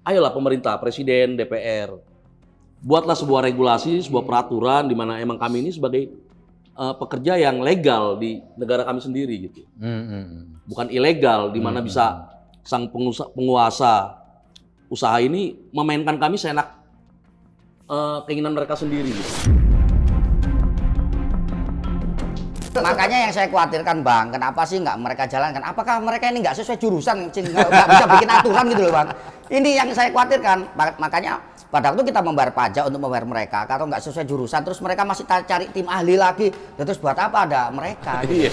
ayolah pemerintah, presiden, DPR, buatlah sebuah regulasi, sebuah peraturan di mana emang kami ini sebagai pekerja yang legal di negara kami sendiri gitu. Bukan ilegal di mana bisa sang penguasa usaha ini memainkan kami seenak keinginan mereka sendiri gitu. Makanya yang saya khawatirkan Bang, kenapa sih nggak mereka jalankan? Apakah mereka ini nggak sesuai jurusan, nggak bisa bikin aturan gitu loh Bang? Ini yang saya khawatirkan. Makanya pada waktu kita membayar pajak untuk membayar mereka, kalau nggak sesuai jurusan, terus mereka masih cari tim ahli lagi, terus buat apa ada mereka? Gitu.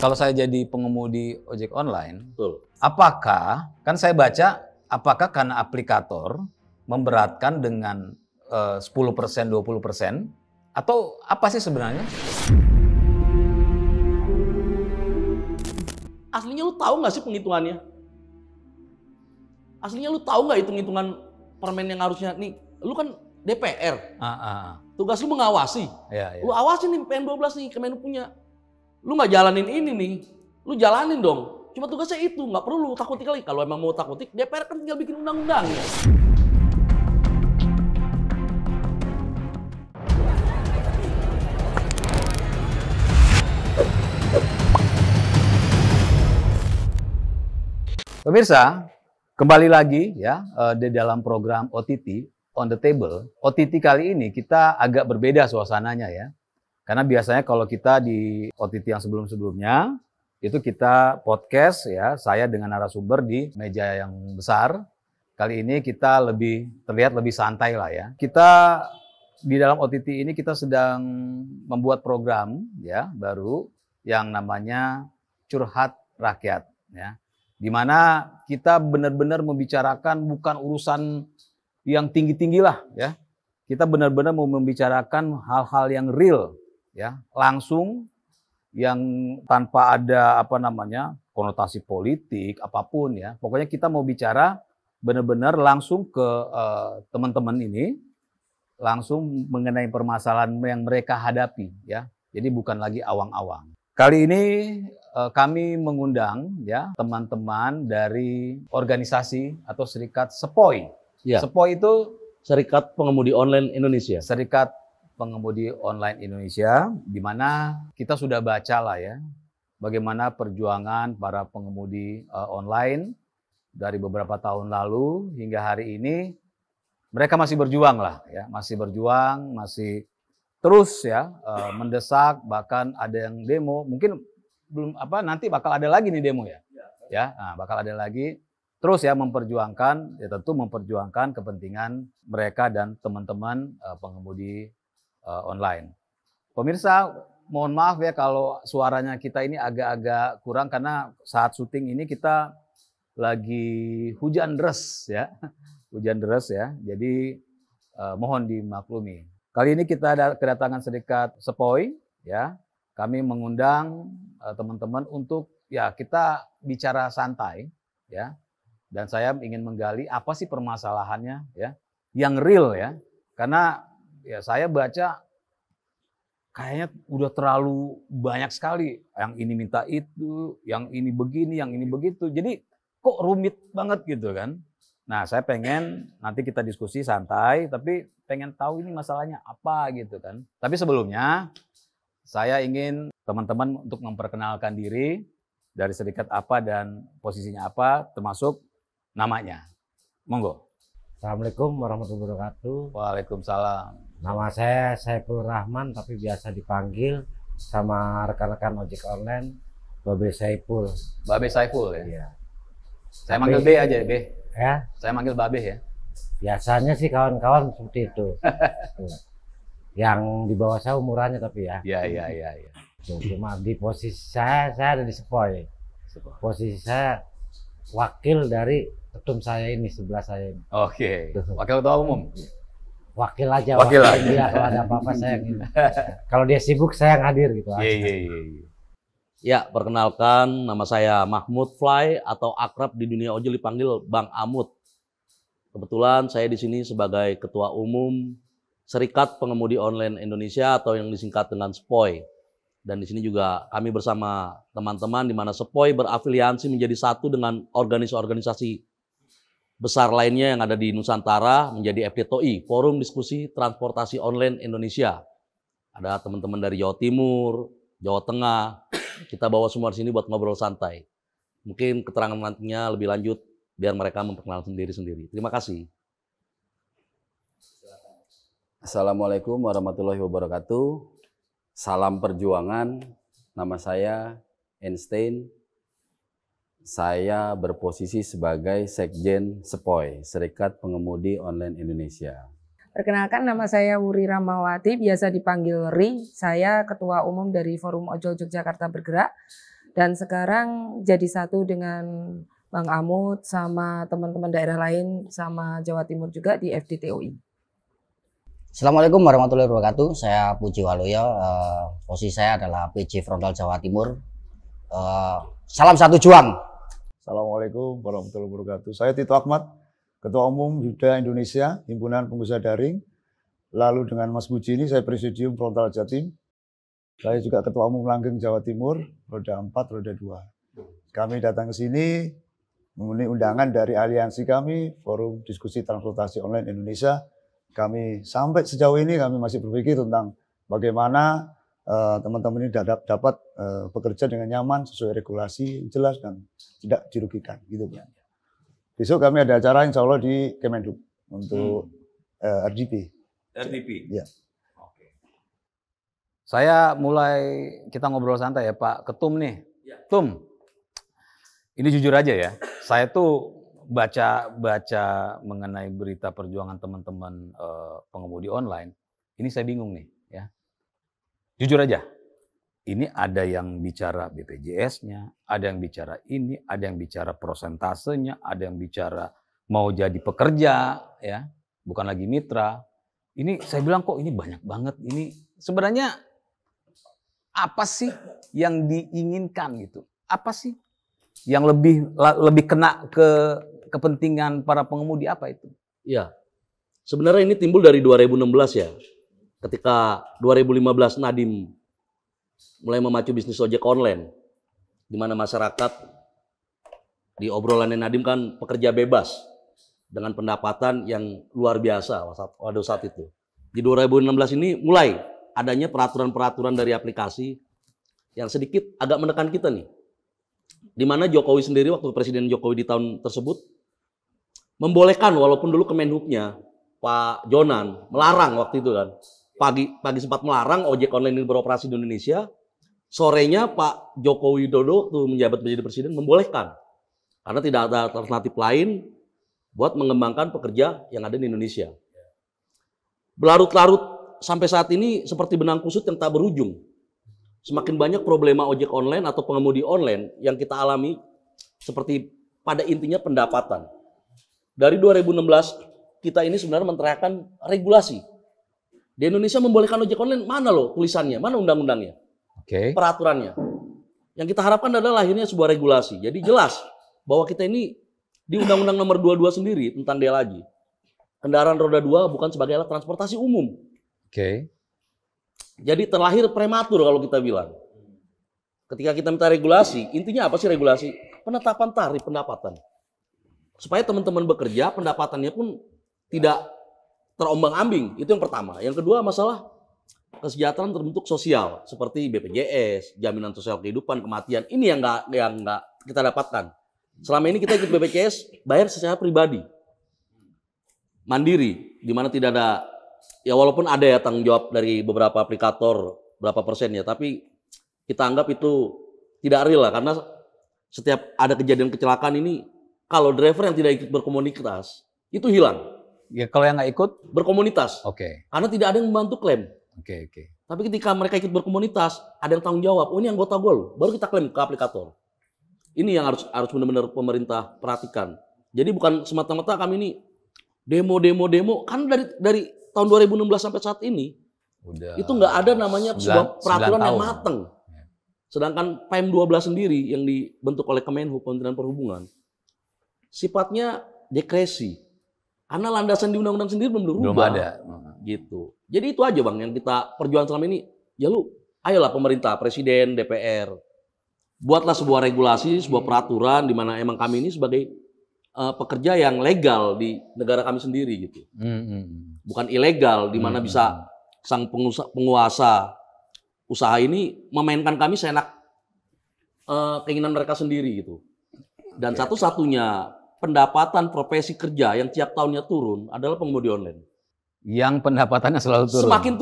Kalau saya jadi pengemudi ojek online, Betul. apakah, kan saya baca, apakah karena aplikator memberatkan dengan 10%, 20%, atau apa sih sebenarnya? Aslinya lu tahu nggak sih penghitungannya? Aslinya lu tahu nggak hitung-hitungan permen yang harusnya nih? Lu kan DPR. Tugas lu mengawasi. Ya. Lu awasin nih PM12 nih Kemenlu punya. Lu nggak jalanin ini nih. Lu jalanin dong. Cuma tugasnya itu, nggak perlu lu takutik lagi. Kalau emang mau takutik, DPR kan tinggal bikin undang-undangnya. Pemirsa, kembali lagi ya di dalam program OTT on the table. OTT kali ini kita agak berbeda suasananya ya. Karena biasanya kalau kita di OTT yang sebelum-sebelumnya itu kita podcast ya, saya dengan narasumber di meja yang besar. Kali ini kita terlihat lebih santai lah ya. Kita di dalam OTT ini kita sedang membuat program ya baru yang namanya Curhat Rakyat ya. Di mana kita benar-benar membicarakan bukan urusan yang tinggi-tinggi lah ya. Kita benar-benar mau membicarakan hal-hal yang real ya, langsung yang tanpa ada konotasi politik apapun ya. Pokoknya kita mau bicara benar-benar langsung ke teman-teman ini, langsung mengenai permasalahan yang mereka hadapi ya. Jadi bukan lagi awang-awang. Kali ini kami mengundang ya teman-teman dari organisasi atau serikat SEPOI. Ya. SEPOI itu Serikat Pengemudi Online Indonesia. Serikat Pengemudi Online Indonesia, di mana kita sudah baca lah ya bagaimana perjuangan para pengemudi online dari beberapa tahun lalu hingga hari ini. Mereka masih berjuang lah ya, masih berjuang, masih terus ya mendesak, bahkan ada yang demo, mungkin belum nanti bakal ada lagi nih demo ya. Nah, bakal ada lagi terus ya memperjuangkan, ya tentu memperjuangkan kepentingan mereka dan teman-teman pengemudi online. Pemirsa, mohon maaf ya kalau suaranya kita ini agak-agak kurang karena saat syuting ini kita lagi hujan deras ya. Hujan deras ya. Jadi mohon dimaklumi. Kali ini kita ada kedatangan serikat SEPOI ya. Kami mengundang teman-teman untuk ya kita bicara santai ya. Dan saya ingin menggali apa sih permasalahannya ya, yang real ya. Karena ya saya baca kayaknya udah terlalu banyak sekali, yang ini minta itu, yang ini begini, yang ini begitu. Jadi kok rumit banget gitu kan. Nah, saya pengen nanti kita diskusi santai, tapi pengen tahu ini masalahnya apa gitu kan. Tapi sebelumnya saya ingin teman-teman untuk memperkenalkan diri dari serikat apa dan posisinya apa, termasuk namanya. Monggo. Assalamualaikum warahmatullahi wabarakatuh. Waalaikumsalam. Nama saya Saiful Rahman, tapi biasa dipanggil sama rekan-rekan ojek online Babe Saiful. Babe Saiful ya? Iya. Saya manggil B aja, B. Ya, Saya manggil Babe ya. biasanya sih kawan-kawan seperti itu. Yang di bawah saya umurannya tapi ya. Iya. Cuma di posisi saya ada di SEPOI. Posisi saya wakil dari ketum saya ini, sebelah saya ini. Oke. Wakil Ketua Umum. Wakil aja. Wakil aja. Dia kalau ada apa-apa saya yang ini. Kalau dia sibuk saya yang hadir gitu. Iya. Ya, perkenalkan nama saya Mahmud Fly atau akrab di dunia ojol dipanggil Bang Amut. Kebetulan saya di sini sebagai Ketua Umum Serikat Pengemudi Online Indonesia atau yang disingkat dengan SEPOI. Dan di sini juga kami bersama teman-teman di mana Sepoi berafiliasi menjadi satu dengan organisasi besar lainnya yang ada di Nusantara menjadi FDTOI, Forum Diskusi Transportasi Online Indonesia. Ada teman-teman dari Jawa Timur, Jawa Tengah. Kita bawa semua di sini buat ngobrol santai. Mungkin keterangan nantinya lebih lanjut biar mereka memperkenalkan diri sendiri. Terima kasih. Assalamualaikum warahmatullahi wabarakatuh. Salam perjuangan, nama saya Einstein. Saya berposisi sebagai Sekjen Sepoi, Serikat Pengemudi Online Indonesia. Perkenalkan, nama saya Wuri Ramawati, biasa dipanggil Ri. Saya Ketua Umum dari Forum Ojol Yogyakarta Bergerak. Dan sekarang jadi satu dengan Bang Amut sama teman-teman daerah lain sama Jawa Timur juga di FDTOI. Assalamualaikum warahmatullahi wabarakatuh. Saya Puji Waluyo. Posisi saya adalah PJ Frontal Jawa Timur. Salam satu juang. Assalamualaikum warahmatullahi wabarakatuh. Saya Tito Ahmad, Ketua Umum Hibda Indonesia, Himpunan Pengusaha Daring. Lalu dengan Mas Puji ini saya Presidium Frontal Jatim. Saya juga Ketua Umum Langgeng Jawa Timur, roda 4, roda 2. Kami datang ke sini memenuhi undangan dari aliansi kami, Forum Diskusi Transportasi Online Indonesia. Kami sampai sejauh ini kami masih berpikir tentang bagaimana teman-teman ini dapat bekerja dengan nyaman sesuai regulasi jelas dan tidak dirugikan gitu. Besok kami ada acara insya Allah di Kemenhub untuk RDP. RDP. Ya. Saya kita ngobrol santai ya Pak Ketum nih. Tum, ini jujur aja ya, saya tuh baca mengenai berita perjuangan teman-teman pengemudi online, ini saya bingung nih ya. Jujur aja, ini ada yang bicara BPJS-nya, ada yang bicara ini, ada yang bicara prosentasenya, ada yang bicara mau jadi pekerja ya, bukan lagi mitra. Ini saya bilang kok ini banyak banget. Ini sebenarnya apa sih yang diinginkan gitu? Apa sih yang lebih kena ke kepentingan para pengemudi, apa itu? Ya, sebenarnya ini timbul dari 2016 ya. Ketika 2015 Nadiem mulai memacu bisnis ojek online, di mana masyarakat di obrolannya Nadiem kan pekerja bebas dengan pendapatan yang luar biasa pada saat itu. Di 2016 ini mulai adanya peraturan-peraturan dari aplikasi yang sedikit agak menekan kita nih. Di mana Jokowi sendiri waktu Presiden Jokowi di tahun tersebut membolehkan, walaupun dulu Kemenhubnya Pak Jonan melarang waktu itu kan. Pagi sempat melarang ojek online ini beroperasi di Indonesia. Sorenya Pak Joko Widodo tuh menjabat menjadi presiden membolehkan. Karena tidak ada alternatif lain buat mengembangkan pekerja yang ada di Indonesia. Berlarut-larut sampai saat ini seperti benang kusut yang tak berujung. Semakin banyak problema ojek online atau pengemudi online yang kita alami seperti pada intinya pendapatan. Dari 2016 kita ini sebenarnya menteriakan regulasi. Di Indonesia membolehkan ojek online, mana loh tulisannya, mana undang-undangnya, peraturannya. Yang kita harapkan adalah lahirnya sebuah regulasi. Jadi jelas bahwa kita ini di Undang-Undang Nomor 22 sendiri tentang DLAJ, kendaraan roda 2 bukan sebagai alat transportasi umum. Jadi terlahir prematur kalau kita bilang. Ketika kita minta regulasi, intinya apa sih regulasi? Penetapan tarif pendapatan. Supaya teman-teman bekerja, pendapatannya pun tidak terombang-ambing. Itu yang pertama. Yang kedua, masalah kesejahteraan terbentuk sosial seperti BPJS, jaminan sosial kehidupan, kematian. Ini yang nggak kita dapatkan. Selama ini kita ikut BPJS bayar secara pribadi, mandiri, di mana tidak ada, ya walaupun ada ya tanggung jawab dari beberapa aplikator berapa persen ya, tapi kita anggap itu tidak real lah, karena setiap ada kejadian kecelakaan ini, kalau driver yang tidak ikut berkomunitas itu hilang. Ya, kalau yang nggak ikut berkomunitas, karena tidak ada yang membantu klaim. Tapi ketika mereka ikut berkomunitas, ada yang tanggung jawab. Oh, ini anggota gue loh, baru kita klaim ke aplikator. Ini yang harus benar-benar pemerintah perhatikan. Jadi bukan semata-mata kami ini demo, kan dari tahun 2016 sampai saat ini itu nggak ada namanya sebuah peraturan yang matang. Sedangkan PM 12 sendiri yang dibentuk oleh Kemenhub, Kementerian Perhubungan, sifatnya diskresi. Karena landasan di undang-undang sendiri belum berubah. Belum ada. Gitu. Jadi itu aja Bang yang kita perjuangan selama ini. Ya lu ayolah pemerintah, presiden, DPR, buatlah sebuah regulasi, sebuah peraturan di mana emang kami ini sebagai pekerja yang legal di negara kami sendiri gitu. Bukan ilegal di mana bisa sang penguasa usaha ini memainkan kami seenak keinginan mereka sendiri gitu. Dan satu-satunya pendapatan profesi kerja yang tiap tahunnya turun adalah pengemudi online. Yang pendapatannya selalu turun. Semakin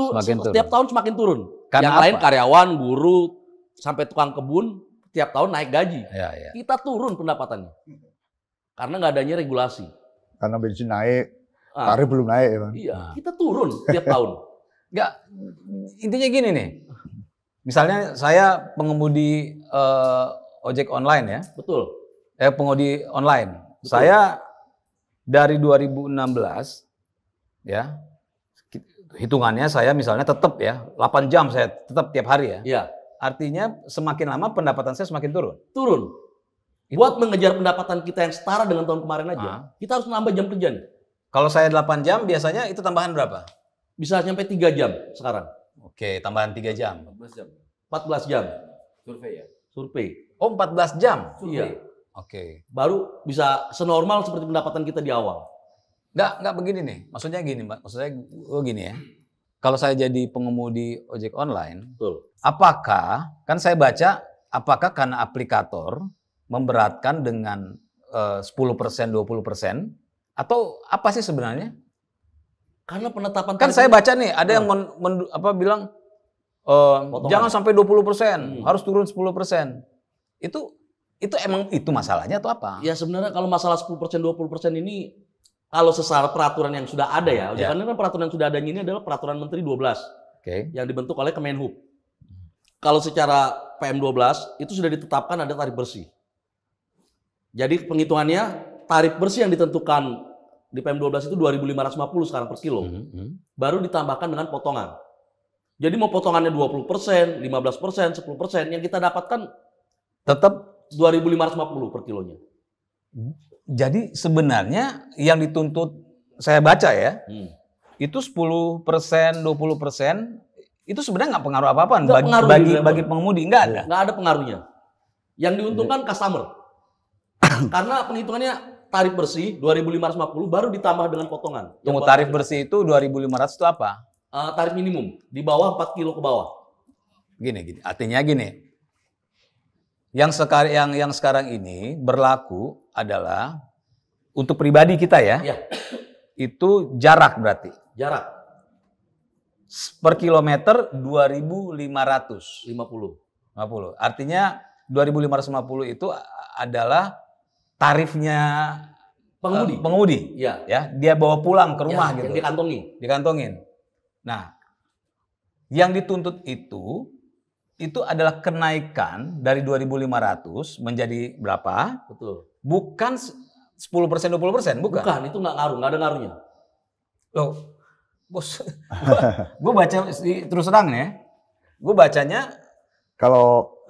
setiap tahun semakin turun. Karena yang lain karyawan, buruh, sampai tukang kebun tiap tahun naik gaji. Ya. Kita turun pendapatannya. Karena nggak adanya regulasi. Karena bensin naik, tarif belum naik ya Bang. Iya, kita turun tiap tahun. Enggak, intinya gini nih. Misalnya saya pengemudi ojek online ya. Betul. Pengemudi online. Betul. Saya dari 2016 ya. Hitungannya saya misalnya tetap ya 8 jam saya tetap tiap hari ya. Iya. Artinya semakin lama pendapatan saya semakin turun. Turun. Buat mengejar pendapatan kita yang setara dengan tahun kemarin aja, kita harus nambah jam kerja nih. Kalau saya 8 jam biasanya itu tambahan berapa? Bisa sampai 3 jam sekarang. Oke, tambahan 3 jam. 14 jam. Survei ya? Survei. Oh, 14 jam. Iya. Oke. Baru bisa senormal seperti pendapatan kita di awal. Enggak begini nih. Maksudnya gini, Mbak. Maksudnya gini ya. Kalau saya jadi pengemudi ojek online, Betul. apakah, kan saya baca, apakah karena aplikator memberatkan dengan 10%, 20%, atau apa sih sebenarnya? Karena penetapan Kan saya baca nih, ada yang bilang, jangan sampai 20%, harus turun 10%. Itu emang itu masalahnya atau apa? Ya sebenarnya kalau masalah 10%, 20% ini, kalau secara peraturan yang sudah ada ya, karena kan peraturan yang sudah adanya ini adalah peraturan Menteri 12 yang dibentuk oleh Kemenhub. Kalau secara PM12 itu sudah ditetapkan ada tarif bersih. Jadi penghitungannya tarif bersih yang ditentukan di PM12 itu 2.550 sekarang per kilo. Baru ditambahkan dengan potongan. Jadi mau potongannya 20%, 15%, 10%, yang kita dapatkan tetap 2.550 per kilonya. Jadi sebenarnya yang dituntut, saya baca ya, itu 10%, 20%, itu sebenarnya nggak pengaruh apa-apa bagi pengemudi, nggak ada. Nggak ada pengaruhnya. Yang diuntungkan customer. Karena penghitungannya tarif bersih 2.550 baru ditambah dengan potongan. Tunggu, tarif bersih itu 2.500 itu apa? Tarif minimum di bawah 4 kilo ke bawah. Gini. Artinya gini. Yang sekarang ini berlaku adalah untuk pribadi kita ya. Iya. Itu jarak berarti. Jarak Per kilometer 2.550. 50. Artinya 2.550 itu adalah tarifnya pengemudi. Iya. Ya, dia bawa pulang ke rumah gitu. Yang Dikantongin. Nah, yang dituntut itu adalah kenaikan dari 2.500 menjadi berapa? Betul. Bukan 10%, 20%, bukan. Bukan, itu nggak ada ngaruhnya. Loh, bos, gue baca terus terang ya, gue bacanya Kalau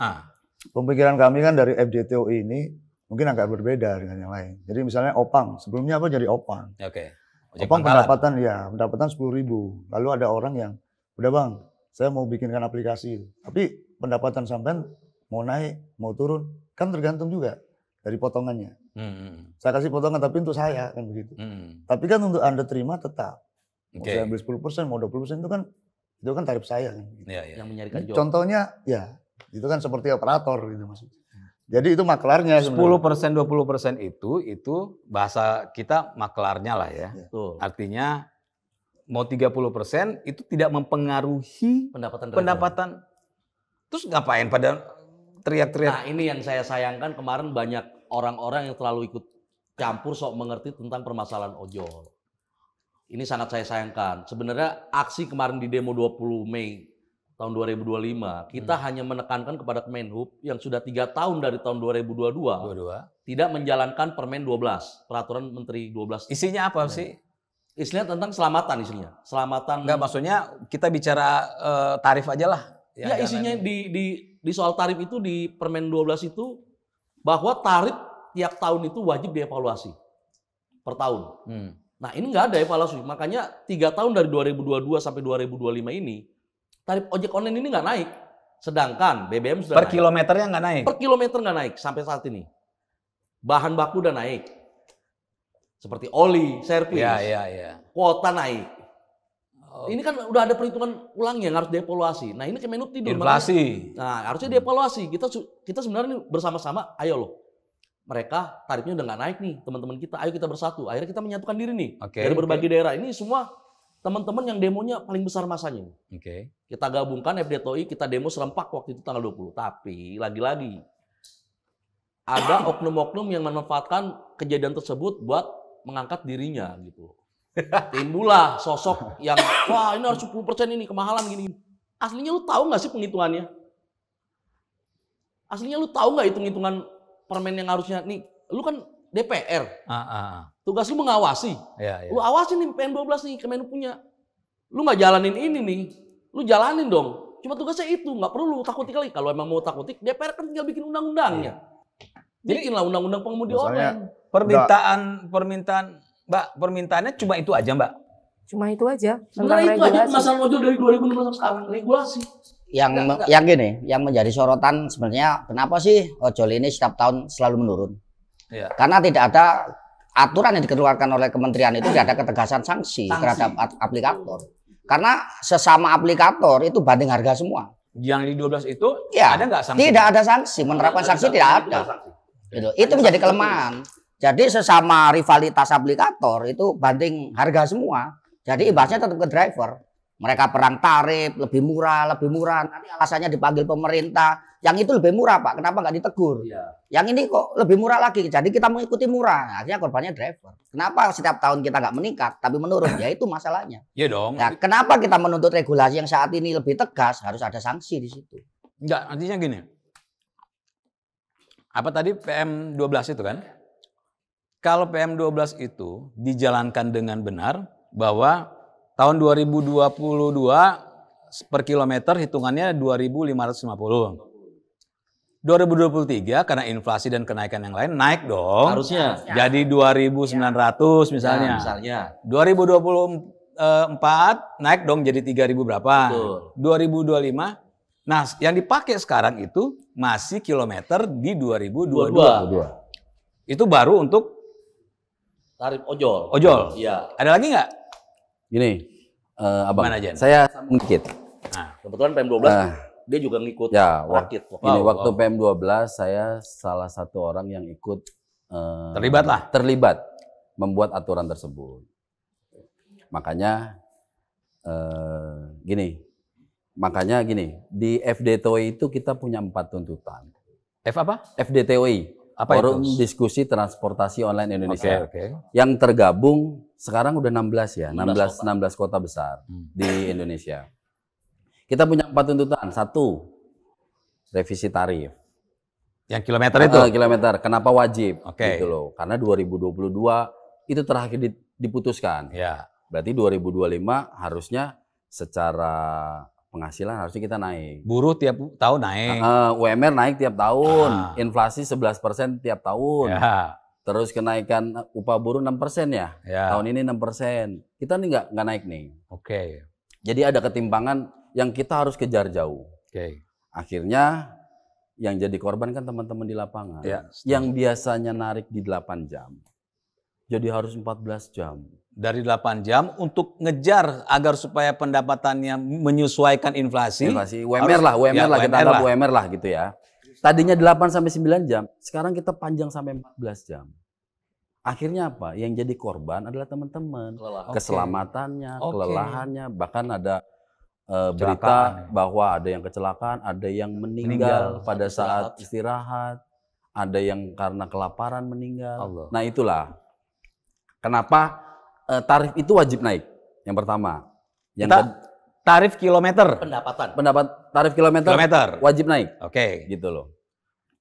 pemikiran kami kan dari FDTO ini mungkin agak berbeda dengan yang lain. Jadi misalnya Opang, sebelumnya apa jadi Opang? Oke. Opang pendapatan 10.000. Lalu ada orang yang, udah Bang, saya mau bikinkan aplikasi. Tapi pendapatan sampean mau naik, mau turun, kan tergantung juga dari potongannya. Saya kasih potongan tapi untuk saya kan begitu. Tapi kan untuk Anda terima tetap. Mau saya ambil 10%, mau 20% itu kan tarif saya kan. Yang menyarikan job. Contohnya ya, itu kan seperti operator gitu maksudnya. Jadi itu maklarnya 10%, 20% itu bahasa kita maklarnya lah ya. Betul. Artinya mau 30% itu tidak mempengaruhi pendapatan. Terus ngapain pada teriak-teriak? Nah, ini yang saya sayangkan, kemarin banyak orang-orang yang terlalu ikut campur sok mengerti tentang permasalahan ojol. Ini sangat saya sayangkan. Sebenarnya aksi kemarin di demo 20 Mei tahun 2025, kita hanya menekankan kepada Kemenhub yang sudah 3 tahun dari tahun 2022 tidak menjalankan Permen 12, Peraturan Menteri 12. Isinya apa sih? Isinya tentang selamatan isinya. Selamatan. Enggak, maksudnya kita bicara tarif aja lah. Ya isinya di soal tarif itu di Permen 12 itu bahwa tarif tiap tahun itu wajib dievaluasi per tahun. Nah ini nggak ada evaluasi, makanya 3 tahun dari 2022 sampai 2025 ini tarif ojek online ini nggak naik. Sedangkan BBM sudah Per naik. kilometernya nggak naik? Per kilometer nggak naik sampai saat ini. Bahan baku udah naik. Seperti oli, servis, Iya. kuota naik. Oh. Ini kan udah ada perhitungan ulang yang harus dievaluasi. Nah ini Kemenhub tidur. Inflasi. Nah harusnya dievaluasi. Kita sebenarnya bersama-sama, ayo loh. Mereka tarifnya udah nggak naik nih, teman-teman kita. Ayo kita bersatu. Akhirnya kita menyatukan diri nih dari berbagai daerah. Ini semua teman-teman yang demonya paling besar masanya. Oke. Kita gabungkan FDTOI, kita demo serempak waktu itu tanggal 20. Tapi lagi-lagi ada oknum-oknum yang memanfaatkan kejadian tersebut buat mengangkat dirinya gitu. Timbullah sosok yang wah ini harus 10% ini kemahalan gini. Aslinya lu tahu nggak sih penghitungannya? Aslinya lu tahu nggak hitung-hitungan permen yang harusnya nih? Lu kan DPR. Tugas lu mengawasi. Iya. Lu awasin nih PM12 nih Kemenhub punya. Lu nggak jalanin ini nih. Lu jalanin dong. Cuma tugasnya itu, nggak perlu lu takutin kali. Kalau emang mau takutin, DPR kan tinggal bikin undang-undangnya. Bikinlah undang-undang pengemudi online. Permintaan Mbak, permintaannya cuma itu aja, Mbak? Cuma itu aja. Sebenarnya itu aja masalah ojol dari 2016 sampai sekarang, regulasi. Yang gini, yang menjadi sorotan sebenarnya kenapa sih ojol ini setiap tahun selalu menurun? Iya. Karena tidak ada aturan yang dikeluarkan oleh kementerian itu, tidak ada ketegasan sanksi terhadap aplikator. Karena sesama aplikator itu banding harga semua. Yang di 12 itu Ya, ada nggak sanksi? tidak ada sanksi, menerapkan sanksi tidak ada. Itu menjadi kelemahan. Jadi sesama rivalitas aplikator itu banding harga semua. Jadi imbasnya tetap ke driver. Mereka perang tarif, lebih murah. Nanti alasannya dipanggil pemerintah. Yang itu lebih murah Pak, kenapa nggak ditegur? Yang ini kok lebih murah lagi. Jadi kita mengikuti murah. Akhirnya korbannya driver. Kenapa setiap tahun kita nggak meningkat tapi menurun? Ya itu masalahnya. Iya dong. Nah, kenapa kita menuntut regulasi yang saat ini lebih tegas? Harus ada sanksi di situ. Enggak, artinya gini. Apa tadi PM12 itu kan? Kalau PM12 itu dijalankan dengan benar bahwa tahun 2022 per kilometer hitungannya 2.550. 2023 karena inflasi dan kenaikan yang lain naik dong. Harusnya. Jadi 2.900 misalnya. Ya, misalnya. 2024 naik dong jadi 3.000 berapa? Betul. 2025. Nah, yang dipakai sekarang itu masih kilometer di 2022. Itu baru untuk Tarif ojol. ojol. Iya. Ada lagi nggak? Gini, Abang, Gimana, Jen? saya sambung dikit. Nah, Kebetulan PM12 dia juga ngikut Ya, rakit. Ini waktu PM12 saya salah satu orang yang ikut terlibat membuat aturan tersebut. Makanya gini, di FDTOI itu kita punya 4 tuntutan. F apa? FDTOI, Apa Forum itu? Diskusi Transportasi Online Indonesia. Oke. Yang tergabung sekarang udah 16 ya, 16 16 kota besar di Indonesia. Kita punya 4 tuntutan. 1, revisi tarif. Yang kilometer itu? Kilometer. Kenapa wajib? Oke. Gitu loh. Karena 2022 itu terakhir diputuskan. Ya. Berarti 2025 harusnya secara penghasilan harusnya kita naik. Buruh tiap tahun naik. UMR naik tiap tahun. Inflasi 11% tiap tahun. Ya. Terus kenaikan upah buruh 6% ya. Ya. Tahun ini 6%. Kita nih nggak naik nih. Oke. Jadi ada ketimpangan yang kita harus kejar jauh. Oke. Akhirnya yang jadi korban kan teman-teman di lapangan. Ya, yang biasanya narik di 8 jam. Jadi harus 14 jam. Dari 8 jam untuk ngejar agar supaya pendapatannya menyesuaikan inflasi. UMR lah, kita anggap UMR lah gitu ya. Tadinya 8 sampai 9 jam, sekarang kita panjang sampai 14 jam. Akhirnya apa? Yang jadi korban adalah teman-teman. Keselamatannya, kelelahannya, bahkan ada berita bahwa ada yang kecelakaan, ada yang meninggal pada saat istirahat, ada yang karena kelaparan meninggal. Nah itulah kenapa tarif itu wajib naik. Yang pertama. Tarif kilometer. Tarif kilometer wajib naik. Oke. Gitu loh.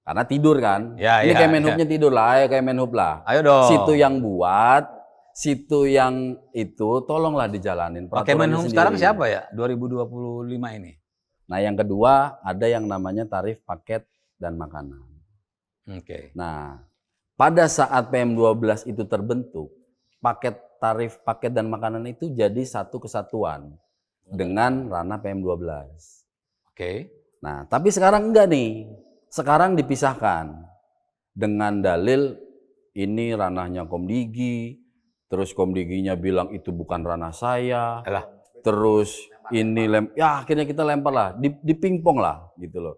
Karena tidur kan. Ya, ini Kemenhubnya tidur lah, ayo Kemenhub lah. Ayo dong. Situ yang buat, situ yang itu tolonglah dijalanin. Kemenhub sekarang siapa ya? 2025 ini. Nah, yang kedua ada yang namanya tarif paket dan makanan. Oke. Nah, pada saat PM12 itu terbentuk, tarif paket dan makanan itu jadi satu kesatuan dengan ranah PM12. Oke. Nah, tapi sekarang enggak nih. Sekarang dipisahkan dengan dalil ini ranahnya Komdigi, terus Komdiginya bilang itu bukan ranah saya. Alah. Terus ini ya akhirnya kita lempar lah, di pingpong lah gitu loh.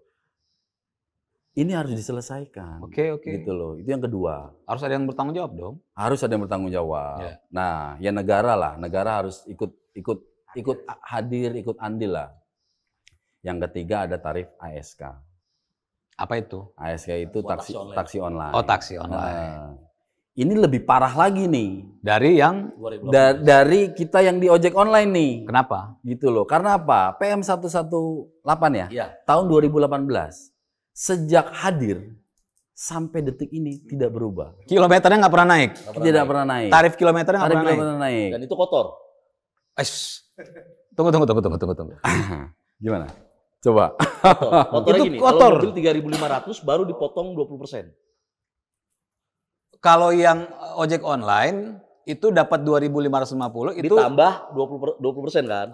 Ini harus diselesaikan. Oke. Gitu loh. Itu yang kedua. Harus ada yang bertanggung jawab dong. Harus ada yang bertanggung jawab. Ya. Nah, ya negara lah. Negara harus ikut hadir, ikut andil lah. Yang ketiga ada tarif ASK. Apa itu? ASK itu taksi online. Oh, taksi online. Nah, ini lebih parah lagi nih. Dari yang Dari kita yang di ojek online nih. kenapa? Gitu loh. Karena apa? PM 118 ya? Iya. Tahun 2018. Sejak hadir sampai detik ini tidak berubah. Kilometernya nggak pernah naik. Tidak pernah naik. Tarif kilometernya nggak Tarif pernah naik. kilometer naik. Dan itu kotor. Tunggu. Gimana? Coba. Kotornya Itu gini, kotor. kalau mobil 3.500 baru dipotong 20%. Kalau yang ojek online itu dapat 2.550 itu Ditambah 20% kan?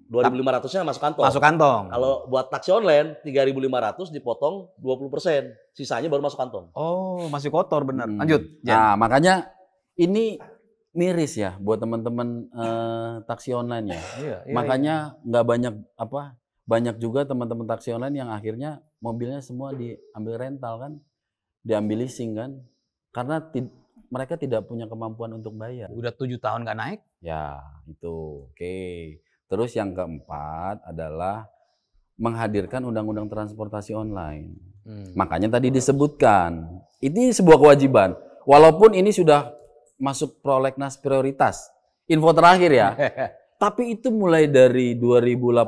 2.500-nya masuk kantong. masuk kantong. Kalau buat taksi online 3.500 dipotong 20%, sisanya baru masuk kantong. Oh, masih kotor benar. Lanjut. Jen. Nah, makanya ini miris ya buat teman-teman taksi online ya. Iya, Makanya nggak banyak juga teman-teman taksi online yang akhirnya mobilnya semua diambil rental kan, diambil leasing kan, karena mereka tidak punya kemampuan untuk bayar. Udah 7 tahun nggak naik. Ya itu oke. Terus yang keempat adalah menghadirkan undang-undang transportasi online. Makanya tadi disebutkan ini sebuah kewajiban, walaupun ini sudah masuk prolegnas prioritas. Info terakhir ya. Tapi itu mulai dari 2018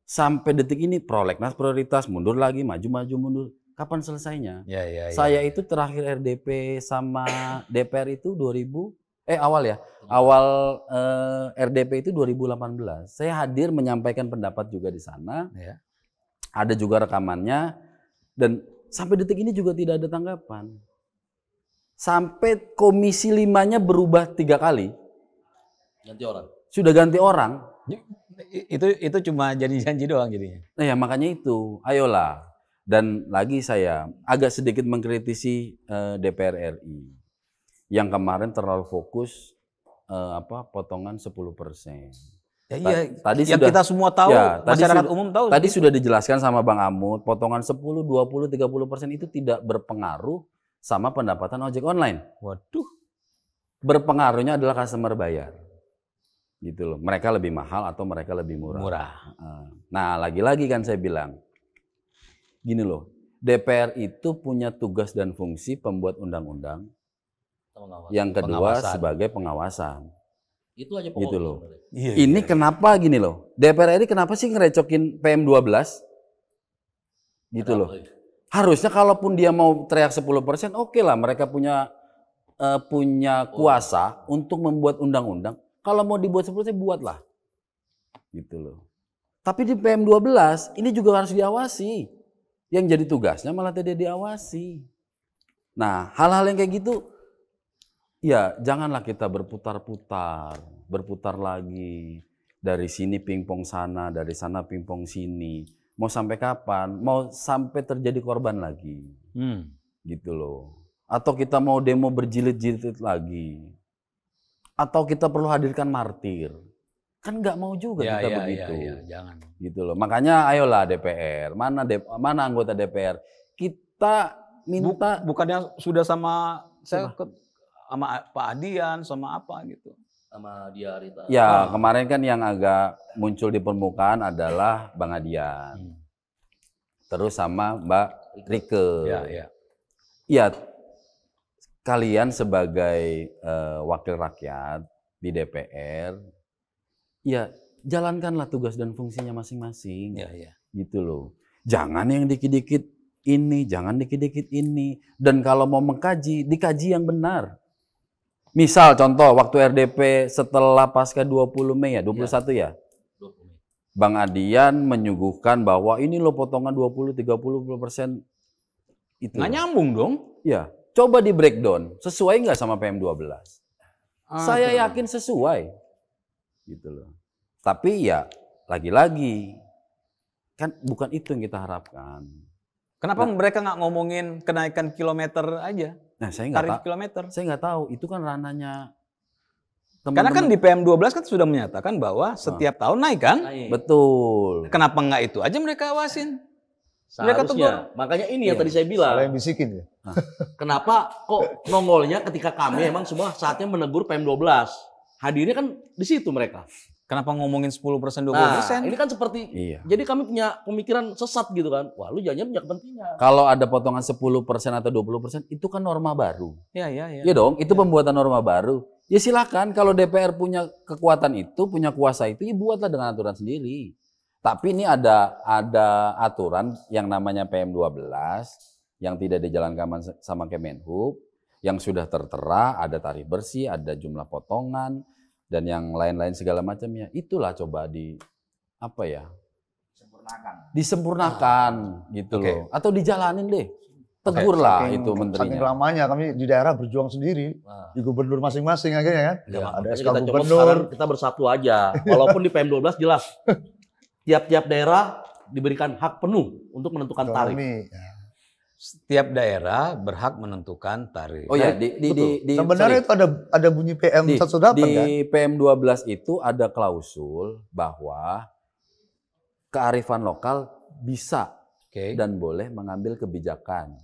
sampai detik ini prolegnas prioritas, mundur lagi, maju mundur. Kapan selesainya? Ya. Saya itu terakhir RDP sama DPR itu awal RDP itu 2018. Saya hadir menyampaikan pendapat juga di sana. Ya. Ada juga rekamannya dan sampai detik ini juga tidak ada tanggapan. Sampai komisi 5-nya berubah 3 kali. Ganti orang. Sudah ganti orang. Itu cuma janji-janji doang jadinya. Nah ya makanya itu, ayolah. Dan lagi saya agak sedikit mengkritisi DPR RI yang kemarin terlalu fokus potongan 10%. Ya, iya, tadi yang sudah, kita semua tahu, masyarakat umum tahu. Tadi sudah dijelaskan sama Bang Amut, potongan 10, 20, 30% itu tidak berpengaruh sama pendapatan ojek online. Waduh. Berpengaruhnya adalah customer bayar. Gitu loh. Mereka lebih mahal atau mereka lebih murah. Nah, lagi-lagi kan saya bilang, gini loh, DPR itu punya tugas dan fungsi pembuat undang-undang. Yang kedua sebagai pengawasan. Itu aja gitu loh. Iya. Kenapa gini loh? DPR RI kenapa sih ngerecokin PM12? Gitu loh. Harusnya kalaupun dia mau teriak 10%, oke lah, mereka punya kuasa untuk membuat undang-undang. Kalau mau dibuat 10%, buatlah. Gitu loh. Tapi di PM12 ini juga harus diawasi. Yang jadi tugasnya malah tidak diawasi. Nah, hal-hal yang kayak gitu, ya janganlah kita berputar lagi. Dari sini pingpong sana, dari sana pingpong sini. Mau sampai kapan? Mau sampai terjadi korban lagi. Gitu loh. Atau kita mau demo berjilid-jilid lagi. Atau kita perlu hadirkan martir. Kan nggak mau juga kita begitu. Ya, jangan. Gitu loh. Makanya ayolah DPR. Mana anggota DPR? Kita minta. Bukannya sudah sama saya sama Pak Adian, sama apa gitu. Sama dia Rita. Ya, kemarin kan yang agak muncul di permukaan adalah Bang Adian. Terus sama Mbak Rike. Ya, kalian sebagai wakil rakyat di DPR, ya jalankanlah tugas dan fungsinya masing-masing. Gitu loh. Jangan yang dikit-dikit ini, jangan dikit-dikit ini. Dan kalau mau mengkaji, dikaji yang benar. Misal contoh waktu RDP setelah pasca 20 Mei ya, 21 ya. 20 Mei. Bang Adian menyuguhkan bahwa ini loh potongan 20-30% itu. Nggak nyambung dong. Ya, coba di breakdown, sesuai nggak sama PM12? Saya yakin sesuai. Gitu loh. Tapi ya lagi-lagi Kan bukan itu yang kita harapkan. Kenapa mereka nggak ngomongin kenaikan kilometer aja? Nah, saya nggak Tarif tahu. kilometer. Saya nggak tahu. Itu kan ranahnya Karena kan di PM12 kan sudah menyatakan bahwa setiap tahun naik kan? Betul. Kenapa nggak itu aja mereka awasin? Mereka Seharusnya. Makanya ini yang tadi saya bilang. Salah yang bisikin ya. Kenapa kok nongolnya ketika kami emang semua saatnya menegur PM12. Hadirnya kan di situ mereka. Kenapa ngomongin 10% 20%? Nah, ini kan seperti, Iya. jadi kami punya pemikiran sesat gitu kan. Wah, lu jangan punya kepentingan. Kalau ada potongan 10% atau 20%, itu kan norma baru. Iya. Iya dong, itu pembuatan norma baru. Ya silakan kalau DPR punya kekuatan itu, punya kuasa itu, ya buatlah dengan aturan sendiri. Tapi ini ada aturan yang namanya PM12 yang tidak dijalankan sama Kemenhub, yang sudah tertera, ada tarif bersih, ada jumlah potongan, dan yang lain-lain segala macamnya. Itulah coba disempurnakan gitu loh. Atau dijalanin deh. Tegurlah itu menterinya. Saking lamanya kami di daerah berjuang sendiri. Di gubernur masing-masing akhirnya kan. Ya, Ada makanya SK kita coba gubernur. sekarang kita bersatu aja. Walaupun di PM12 jelas. Tiap-tiap daerah diberikan hak penuh untuk menentukan tarif. Kami. Setiap daerah berhak menentukan tarif. Oh ya, Sebenarnya itu ada bunyi PM 118 di kan? PM12 itu ada klausul bahwa kearifan lokal bisa dan boleh mengambil kebijakan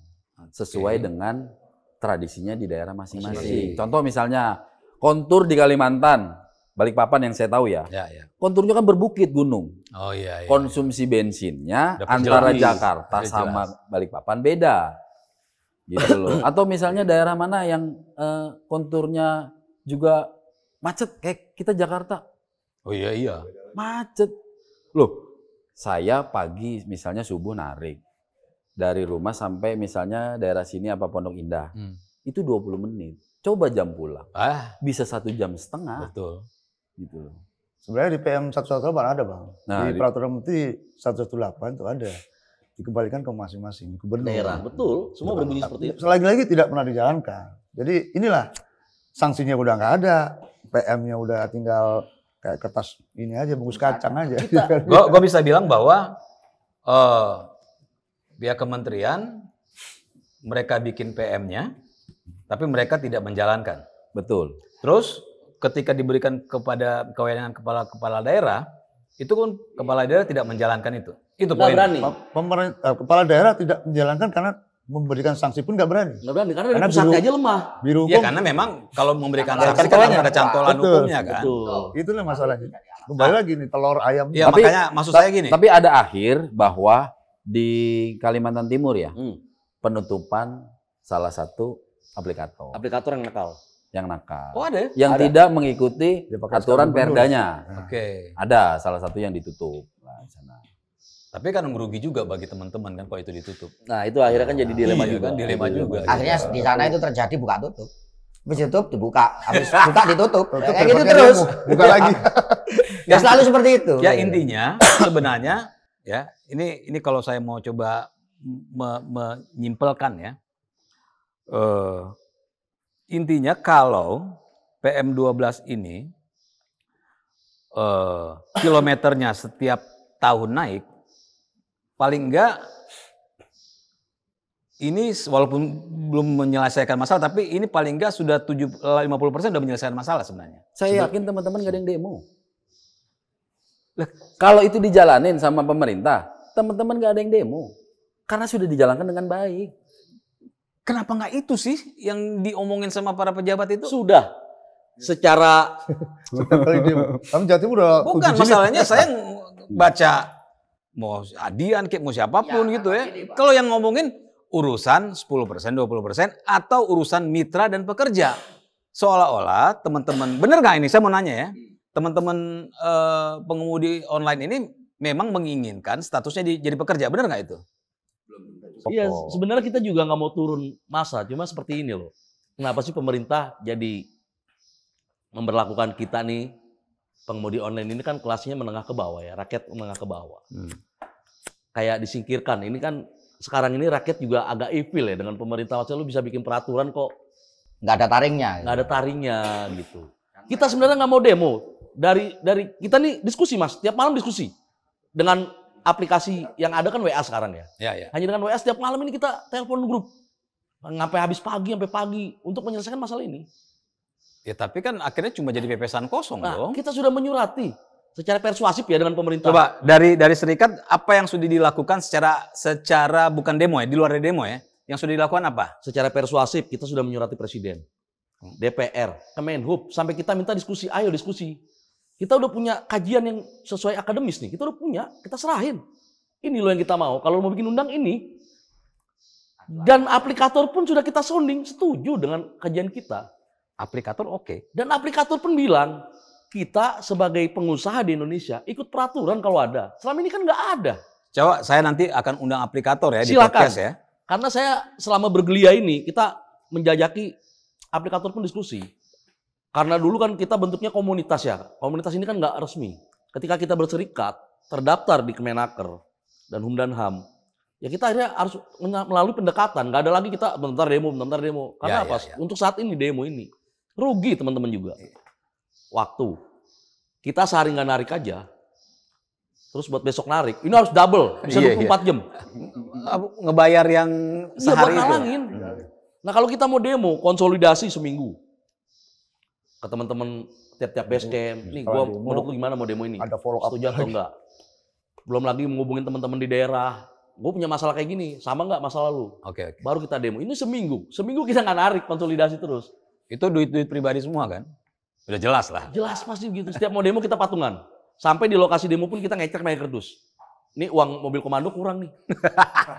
sesuai dengan tradisinya di daerah masing-masing. Contoh misalnya kontur di Kalimantan, Balikpapan yang saya tahu ya. Konturnya kan berbukit gunung. Oh iya. Konsumsi bensinnya Udah antara jelas. Jakarta Udah sama jelas. Balikpapan beda. Gitu loh. Atau misalnya daerah mana yang konturnya juga macet kayak kita Jakarta. Oh iya. Macet. Loh, saya pagi misalnya subuh narik dari rumah sampai misalnya daerah sini apa Pondok Indah. Itu 20 menit. Coba jam pulang. Bisa 1,5 jam. Betul. Gitu loh. Sebenarnya di PM 118 ada Bang. Nah, di peraturan menteri 118 itu ada. Dikembalikan ke masing-masing gubernur. Daerah, betul. Semua berbunyi seperti itu. Lagi-lagi tidak pernah dijalankan. Jadi inilah sanksinya udah nggak ada. PM-nya udah tinggal kayak kertas ini aja, bungkus kacang aja. Gue bisa bilang bahwa pihak kementerian mereka bikin PM-nya, tapi mereka tidak menjalankan. Betul. Terus ketika diberikan kepada kewenangan kepala daerah, itu pun kepala daerah tidak menjalankan itu. Itu Nggak poinnya. berani. Kepala daerah tidak menjalankan karena memberikan sanksi pun nggak berani. Nggak berani, karena dari pusatnya aja lemah. Biro Ya hukum, karena memang kalau memberikan Ada sanksi kan cantolannya. ada cantolan Betul. hukumnya kan. Betul. itulah masalahnya. Kembali lagi nih telur ayam. Ya makanya maksud saya gini. Tapi ada akhir bahwa di Kalimantan Timur ya, penutupan salah satu aplikator Aplikator yang nakal. yang nakal. Oh ada? Yang tidak mengikuti Dia pakai aturan skala gubernur. perdanya. Oke. Ada salah satu yang ditutup. Nah, di sana. Tapi kan merugi juga bagi teman-teman kan kalau itu ditutup. Nah, itu akhirnya kan jadi dilema Iya juga. kan, dilema juga. Akhirnya di sana itu terjadi buka tutup. Habis tutup dibuka, habis buka ditutup. Tutup, Kayak gitu pakai terus. demo. Buka lagi. Ya selalu seperti itu. Ya intinya sebenarnya ya ini kalau saya mau coba menyimpelkan ya. Intinya kalau PM12 ini kilometernya setiap tahun naik, paling enggak ini walaupun belum menyelesaikan masalah, tapi ini paling enggak sudah 50% sudah menyelesaikan masalah sebenarnya. Saya yakin teman-teman gak ada yang demo. Kalau itu dijalanin sama pemerintah, teman-teman gak ada yang demo. Karena sudah dijalankan dengan baik. Kenapa nggak itu sih yang diomongin sama para pejabat itu? Sudah. Secara Setiap kali demo. Kami Jawa Timur udah Bukan, 7 jilid. masalahnya saya baca mau Adian kayak mau siapapun gitu ya. Kalau yang ngomongin urusan 10%, 20% atau urusan mitra dan pekerja. Seolah-olah teman-teman, bener nggak ini? Saya mau nanya ya. Teman-teman pengemudi online ini memang menginginkan statusnya jadi pekerja, bener nggak itu? Iya, sebenarnya kita juga nggak mau turun massa, cuma seperti ini loh. Kenapa sih pemerintah jadi memberlakukan kita nih pengemudi online ini kan kelasnya menengah ke bawah ya, rakyat menengah ke bawah. Kayak disingkirkan. Ini kan sekarang ini rakyat juga agak evil ya dengan pemerintah. Maksudnya lu bisa bikin peraturan kok Nggak ada taringnya. nggak ada taringnya gitu. Kita sebenarnya nggak mau demo. Dari kita nih diskusi Mas, tiap malam diskusi dengan aplikasi yang ada kan WA sekarang ya. Ya, ya. Hanya dengan WA setiap malam ini kita telepon grup. Sampai habis pagi sampai pagi untuk menyelesaikan masalah ini. Ya tapi kan akhirnya cuma jadi pepesan kosong Nah, dong. kita sudah menyurati secara persuasif ya dengan pemerintah. Coba dari serikat apa yang sudah dilakukan secara bukan demo ya, di luar dari demo ya. Yang sudah dilakukan apa? Secara persuasif kita sudah menyurati Presiden, DPR, Kemenhub, sampai kita minta diskusi, ayo diskusi. Kita udah punya kajian yang sesuai akademis nih, kita udah punya, kita serahin. Ini loh yang kita mau, kalau mau bikin undang ini. Dan aplikator pun sudah kita sounding, setuju dengan kajian kita. Aplikator oke. Dan aplikator pun bilang, kita sebagai pengusaha di Indonesia ikut peraturan kalau ada. Selama ini kan nggak ada. Coba saya nanti akan undang aplikator ya di Silakan. podcast ya. Karena saya selama bergelia ini, kita menjajaki aplikator pun diskusi. Karena dulu kan kita bentuknya komunitas ya. Komunitas ini kan nggak resmi. Ketika kita berserikat, terdaftar di Kemenaker dan Hum dan Ham, ya kita akhirnya harus melalui pendekatan. Nggak ada lagi kita bentar demo. Karena apa? Untuk saat ini demo ini. Rugi teman-teman juga. Waktu. Kita sehari nggak narik aja. Terus buat besok narik. Ini harus double. Bisa 24 jam. Ngebayar yang sehari buat nalangin. Nah kalau kita mau demo, konsolidasi seminggu. Ke teman-teman tiap-tiap base camp. Nih gua menurut lu gimana mau demo ini? Ada follow up. Setuju atau enggak? Belum lagi menghubungin teman-teman di daerah. Gue punya masalah kayak gini, sama nggak masalah lu? Oke. Baru kita demo. Ini seminggu. Seminggu kita nggak narik, konsolidasi terus. Itu duit-duit pribadi semua kan? Udah jelas lah. Jelas pasti gitu. Setiap mau demo kita patungan. Sampai di lokasi demo pun kita ngecek pakai kardus. Ini uang mobil komando kurang nih.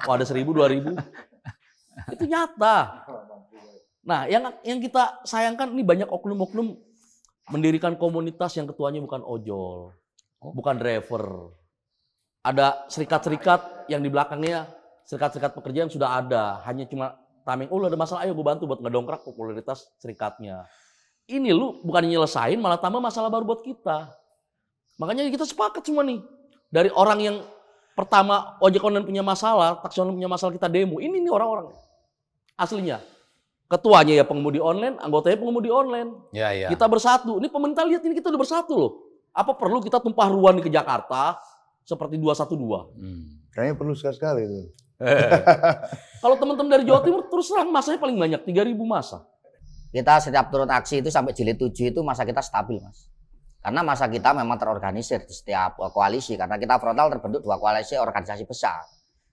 Oh ada 1.000, 2.000. Itu nyata. Nah yang kita sayangkan ini banyak oknum-oknum mendirikan komunitas yang ketuanya bukan ojol. Bukan driver. Ada serikat-serikat yang di belakangnya, serikat-serikat pekerja yang sudah ada. Hanya cuma tameng, oh lu ada masalah, ayo gue bantu buat ngedongkrak popularitas serikatnya. Ini lu bukan nyelesain, malah tambah masalah baru buat kita. Makanya kita sepakat semua nih. Dari orang yang pertama ojek online punya masalah, taksi online punya masalah, kita demo. Ini nih orang-orang aslinya. Ketuanya ya pengemudi online, anggotanya pengemudi online. Ya. Kita bersatu. Ini pemerintah lihat ini kita udah bersatu loh. Apa perlu kita tumpah ruan ke Jakarta seperti 212? Kayaknya perlu sekali itu. Kalau teman-teman dari Jawa Timur terus terang masanya paling banyak 3.000 masa. Kita setiap turun aksi itu sampai jilid 7 itu masa kita stabil, Mas. Karena masa kita memang terorganisir di setiap koalisi. Karena kita frontal terbentuk 2 koalisi organisasi besar.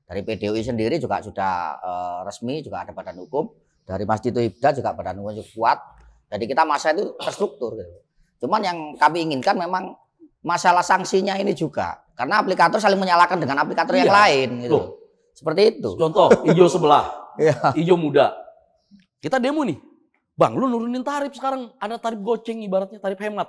Dari PDUI sendiri juga sudah resmi, juga ada badan hukum. Dari Mas Dito Ibda juga badan hukum cukup kuat. Jadi kita masa itu terstruktur. Gitu. Cuman yang kami inginkan memang masalah sanksinya ini juga. Karena aplikator saling menyalahkan dengan aplikator yang lain. Gitu. Loh. Seperti itu. Contoh, hijau sebelah, hijau muda. Kita demo nih. Bang, lu nurunin tarif sekarang. Ada tarif goceng ibaratnya, tarif hemat.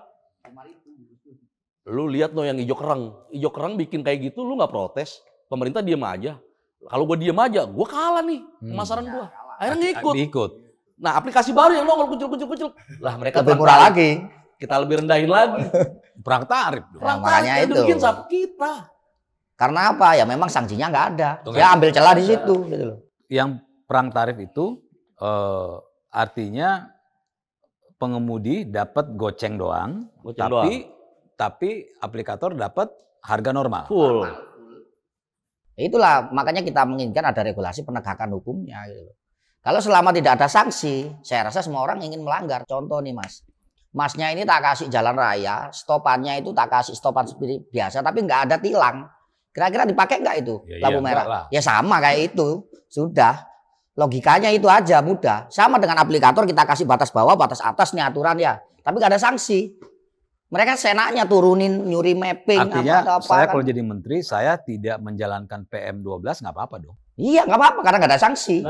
Lu lihat loh yang hijau kerang. Hijau kerang bikin kayak gitu, lu nggak protes. Pemerintah diem aja. Kalau gue diem aja, gue kalah nih pemasaran gue. Akhirnya ngikut. Nah aplikasi baru yang nongol kucil. Lah mereka lebih murah lagi. Kita lebih rendahin lagi. Perang tarif. Nah, makanya itu. Bikin kita. Karena apa? Ya memang sanksinya nggak ada. Dia ambil celah di situ. Gitu loh. Yang perang tarif itu artinya pengemudi dapat goceng doang, tapi aplikator dapat harga normal. Full. Itulah makanya kita menginginkan ada regulasi penegakan hukumnya. Gitu. Kalau selama tidak ada sanksi, saya rasa semua orang ingin melanggar. Contoh nih Mas, Masnya ini tak kasih jalan raya, stopannya itu tak kasih stopan seperti biasa, tapi nggak ada tilang. Kira-kira dipakai nggak itu lampu merah? Ya sama kayak itu, sudah. Logikanya itu aja mudah. Sama dengan aplikator kita kasih batas bawah, batas atas nih aturan ya. Tapi nggak ada sanksi. Mereka senaknya turunin nyuri mapping. Artinya saya kalau jadi menteri, saya tidak menjalankan PM12 nggak apa-apa dong? Iya nggak apa-apa karena nggak ada sanksi.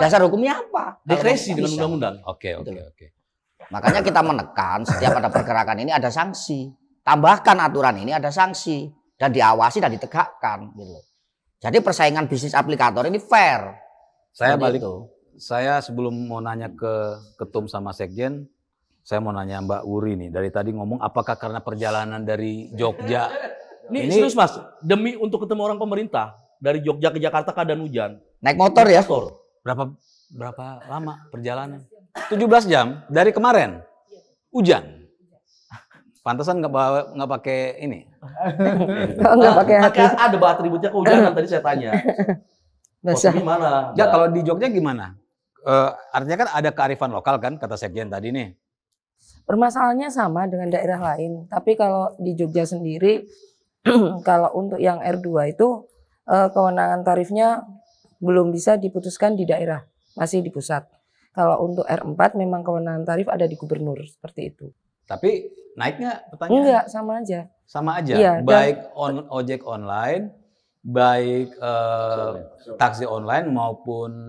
Dasar hukumnya apa? Diskresi dengan undang-undang. Oke. Makanya kita menekan setiap ada pergerakan ini ada sanksi. Tambahkan aturan ini ada sanksi. Dan diawasi dan ditegakkan. Gitu. Jadi persaingan bisnis aplikator ini fair. Saya sebelum mau nanya ke Ketum sama Sekjen, saya mau nanya Mbak Wuri nih. Dari tadi ngomong apakah karena perjalanan dari Jogja. Ini serius Mas, demi untuk ketemu orang pemerintah. Dari Jogja ke Jakarta keadaan hujan. Naik motor ya? Berapa lama perjalanan? 17 jam dari kemarin. Hujan. Pantesan nggak pakai ini. Nggak pakai hati. Ada bahan atributnya kehujanan tadi saya tanya. Basah. Gimana? Ya kalau di Jogja gimana? Artinya kan ada kearifan lokal kan kata Sekjen tadi nih. Permasalahannya sama dengan daerah lain, tapi kalau di Jogja sendiri, kalau untuk yang R2 itu kewenangan tarifnya belum bisa diputuskan di daerah, masih di pusat. Kalau untuk R4 memang kewenangan tarif ada di gubernur, seperti itu. Tapi naik nggak pertanyaan? Enggak, sama aja. Sama aja, Iya, baik ojek online, baik taksi online maupun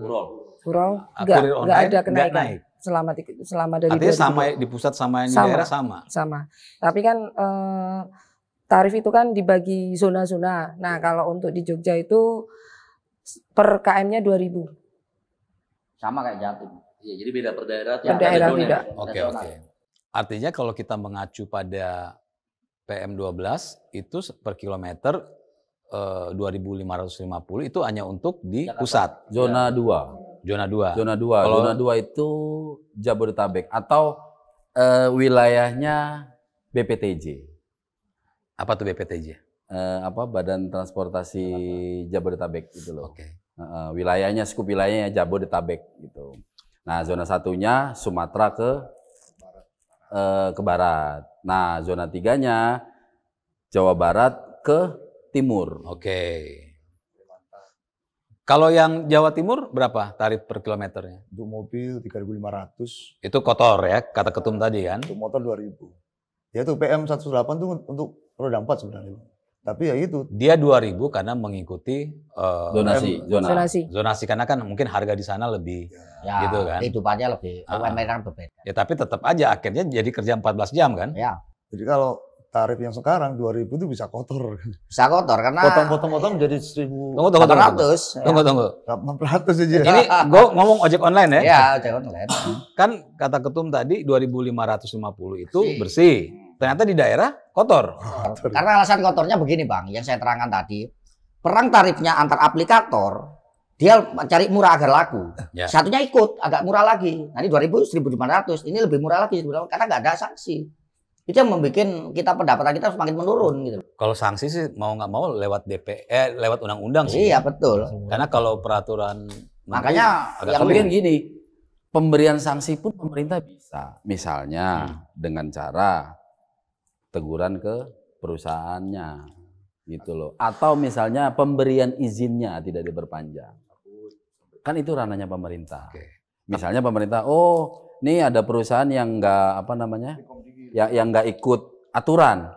Kurang, kurir enggak online, ada nggak kenaikan. naik. Selama dari Artinya 2020. sama di pusat sama yang di Sama. daerah sama. Sama. Tapi kan tarif itu kan dibagi zona-zona. Nah, kalau untuk di Jogja itu per KM-nya 2.000. Sama kayak Jatim. Iya, jadi beda per daerah. Per daerah beda. Oke. Artinya kalau kita mengacu pada PM12 itu per kilometer 2.550 itu hanya untuk di pusat. Zona 2. Zona 2. Zona 2. Kalau- Zona 2 itu Jabodetabek atau wilayahnya BPTJ. Apa tuh BPTJ? Badan Transportasi Jabodetabek gitu loh. Oke. Wilayahnya, skup wilayahnya Jabodetabek gitu. Nah, zona satunya Sumatera ke barat. Nah, zona 3-nya Jawa Barat ke timur. Oke. Kalau yang Jawa Timur berapa tarif per kilometernya? Untuk mobil 3.500, Itu kotor ya, kata ketum tadi kan? untuk motor 2.000. Ya itu PM 118 itu untuk roda 4 sebenarnya. Tapi ya itu, Dia 2.000 karena mengikuti Zonasi. zonasi karena kan mungkin harga di sana lebih Ya, gitu kan. kehidupannya lebih, UMR kan berbeda. Ya tapi tetap aja akhirnya jadi kerja 14 jam kan? Ya, jadi kalau tarif yang sekarang 2.000 itu bisa kotor. bisa kotor karena Potong-potong jadi 1.800 Tunggu. 800. aja. Ini gue ngomong ojek online ya. Ya, ojek online. Kan kata ketum tadi 2.550 itu bersih. Ternyata di daerah kotor. Karena alasan kotornya begini Bang, yang saya terangkan tadi, perang tarifnya antar aplikator, dia cari murah agar laku. Ya. Satunya ikut agak murah lagi. Nanti 2.000, 1.500, ini lebih murah lagi karena nggak ada sanksi. Itu yang membuat kita pendapatan kita semakin menurun gitu. Kalau sanksi sih mau nggak mau lewat lewat undang-undang sih. Iya betul. Karena kalau peraturan Makanya agak yang Tapi sulit. kan gini, pemberian sanksi pun pemerintah bisa. Misalnya dengan cara teguran ke perusahaannya gitu loh. Atau misalnya pemberian izinnya tidak diperpanjang. Kan itu ranahnya pemerintah. Oke. Misalnya pemerintah, oh nih ada perusahaan yang nggak yang nggak ikut aturan.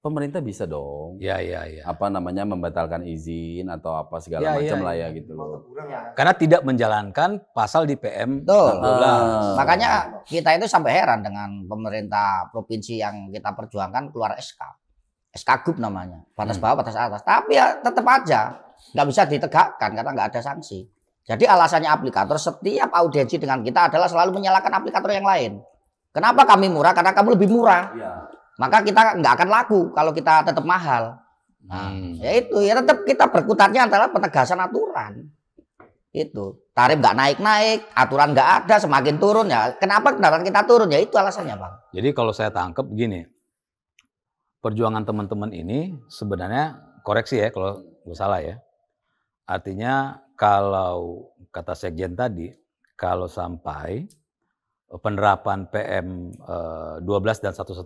Pemerintah bisa dong. Ya. Membatalkan izin atau apa segala macam lah ya gitu loh. Karena tidak menjalankan pasal di PM Betul. 12. Makanya kita itu sampai heran dengan pemerintah provinsi yang kita perjuangkan keluar SK Gub namanya, batas bawah, batas atas. Tapi ya tetap aja nggak bisa ditegakkan karena nggak ada sanksi. Jadi alasannya aplikator setiap audiensi dengan kita adalah selalu menyalahkan aplikator yang lain. Kenapa kami murah? Karena kamu lebih murah. Maka kita nggak akan laku kalau kita tetap mahal. Nah, ya itu ya tetap kita berkutatnya adalah penegasan aturan. Itu tarif nggak naik-naik, aturan nggak ada, semakin turun ya. Kenapa pendapatan kita turun? Ya itu alasannya Bang. Jadi kalau saya tangkap begini, perjuangan teman-teman ini sebenarnya koreksi ya kalau gue salah ya. Artinya kalau kata Sekjen tadi, kalau sampai penerapan PM 12 dan 118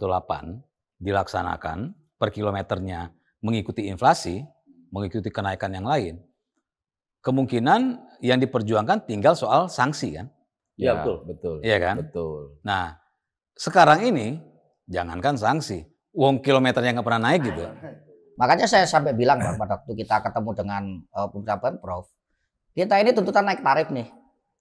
dilaksanakan per kilometernya mengikuti inflasi, mengikuti kenaikan yang lain, kemungkinan yang diperjuangkan tinggal soal sanksi kan? Iya, betul. Iya kan? Betul. Nah, sekarang ini jangankan sanksi, uang kilometernya nggak pernah naik gitu. Makanya saya sampai bilang Bang, pada waktu kita ketemu dengan pemerintah Prof, kita ini tuntutan naik tarif nih.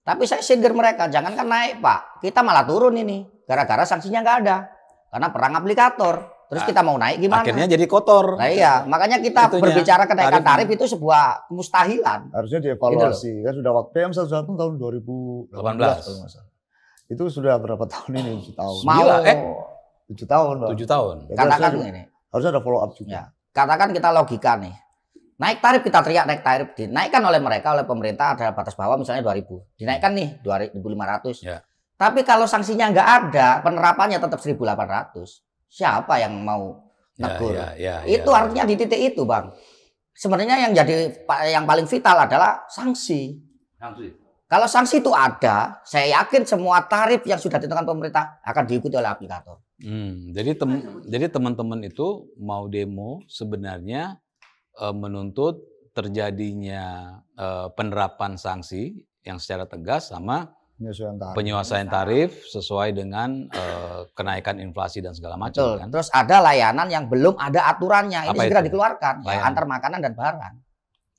Tapi saya sindir mereka, jangankan naik Pak, kita malah turun ini. Gara-gara sanksinya nggak ada. Karena perang aplikator. Terus kita mau naik gimana? Akhirnya jadi kotor. Nah iya, makanya kita Itunya, berbicara kenaikan tarifnya. tarif itu sebuah kemustahilan. Harusnya dievaluasi. Kan sudah waktu PM 118 tahun 2018 kalau nggak salah. Itu sudah berapa tahun ini? 7 tahun. Mau Gila, 7 tahun, Bang. 7 tahun. Jadi katakan harusnya ini. harusnya ada follow up juga. Ya, katakan kita logika nih. Naik tarif kita teriak naik tarif, dinaikkan oleh mereka, oleh pemerintah adalah batas bawah misalnya 2.000. Dinaikkan nih 2.500. Ya. Tapi kalau sanksinya nggak ada, penerapannya tetap 1.800. Siapa yang mau negur? Itu ya. artinya di titik itu, Bang. Sebenarnya yang paling vital adalah sanksi. Kalau sanksi itu ada, saya yakin semua tarif yang sudah ditentukan pemerintah akan diikuti oleh aplikator. Jadi teman-teman itu mau demo sebenarnya menuntut terjadinya penerapan sanksi yang secara tegas sama penyelesaian tarif sesuai dengan kenaikan inflasi dan segala macam. Betul. Kan? Terus ada layanan yang belum ada aturannya, ini Apa segera itu? dikeluarkan, ya, antar makanan dan barang.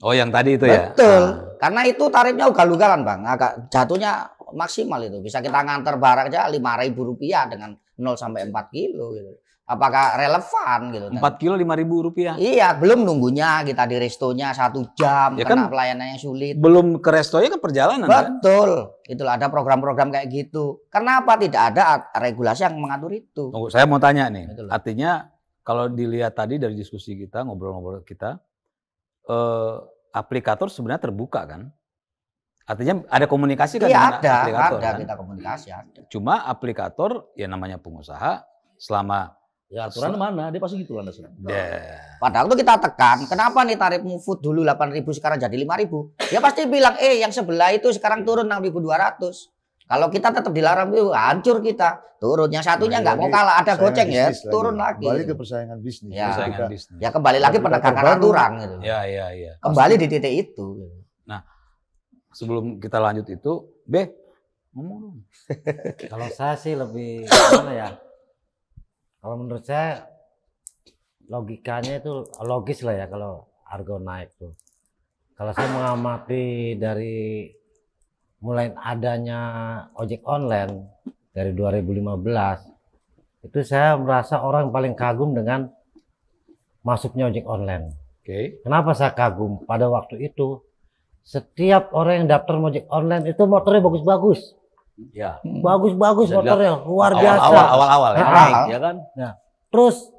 Oh, yang tadi itu ya? Betul. Karena itu tarifnya ugal-ugalan, Bang. Agak jatuhnya maksimal itu. Bisa kita nganter barang aja Rp5.000 dengan 0 sampai 4 kilo gitu. Apakah relevan gitu? 4 kilo Rp5.000. Iya, belum nunggunya kita di restonya 1 jam Ya karena kan, pelayanannya sulit. Belum ke restonya kan perjalanan kan? Betul. Itulah ada program-program kayak gitu. Kenapa tidak ada regulasi yang mengatur itu? Tunggu, saya mau tanya nih. Betul. Artinya kalau dilihat tadi dari diskusi kita, ngobrol-ngobrol kita, aplikator sebenarnya terbuka kan? Artinya ada komunikasi kan Iya, dengan aplikator ada kan? kita komunikasi ada. Cuma aplikator ya namanya pengusaha selama Ya aturan mana? Dia pasti gitu lah. Pada waktu kita tekan, kenapa nih tarif food dulu 8.000 sekarang jadi 5.000? Dia pasti bilang, yang sebelah itu sekarang turun 6.200. Kalau kita tetap dilarang itu hancur kita. Turun. Yang satunya nggak mau kalah, ada goceng ya, turun lagi. Kembali ke persaingan bisnis. Ya. persaingan bisnis. Ya kembali lagi penegakan aturan gitu. Ya. Kembali di titik itu. Nah, sebelum kita lanjut itu, ngomong dong. Kalau saya sih lebih gimana ya? Kalau menurut saya logikanya itu logis lah ya kalau harga naik tuh. Kalau saya mengamati dari mulai adanya ojek online dari 2015, itu saya merasa orang paling kagum dengan masuknya ojek online. Oke. Kenapa saya kagum? Pada waktu itu setiap orang yang daftar ojek online itu motornya bagus-bagus. Ya. Bagus-bagus Bisa motornya, luar biasa. Awal-awal ya. Nah, Ya kan? Terus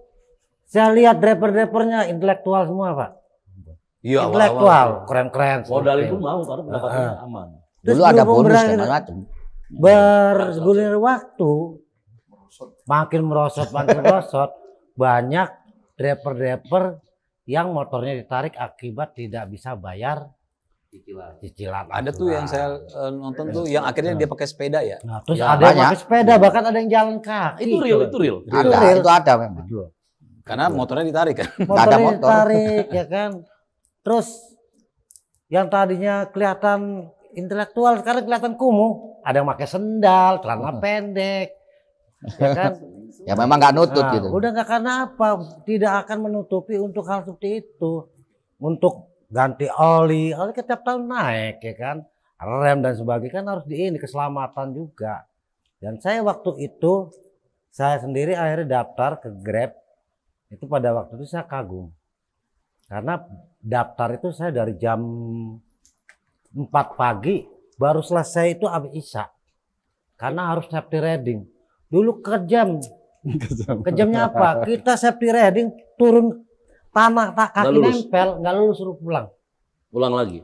saya lihat driver-drivernya intelektual semua, Pak. Iya, Intelektual, keren-keren. Modal itu mau karena pendapatnya aman. dulu ada bonus dan macam-macam. Bergulir waktu, makin merosot, banyak driver-driver yang motornya ditarik akibat tidak bisa bayar cicilan. Ada tuh yang saya nonton tuh yang akhirnya dia pakai sepeda ya. Nah, terus Ya, ada yang banyak. pakai sepeda, bahkan ada yang jalan kaki. Itu real. Itu ada memang. Karena motornya ditarik kan. Nggak ada Motornya motor. ditarik, ya kan. Terus yang tadinya kelihatan intelektual sekarang kelihatan kumuh. Ada yang pakai sendal, celana pendek, ya kan. Ya memang nggak nutut Nah, gitu. udah nggak, karena apa? Tidak akan menutupi untuk hal seperti itu. Untuk ganti oli kan tiap tahun naik, ya kan. Rem dan sebagainya kan harus keselamatan juga. Dan saya waktu itu, saya sendiri akhirnya daftar ke Grab. Itu pada waktu itu saya kagum. Karena daftar itu saya dari jam 4 pagi, baru selesai itu habis isya. Karena harus safety riding. Dulu kejamnya apa? Kita safety riding turun tanah, kaki nempel, nggak lulus, suruh pulang. Ulang lagi.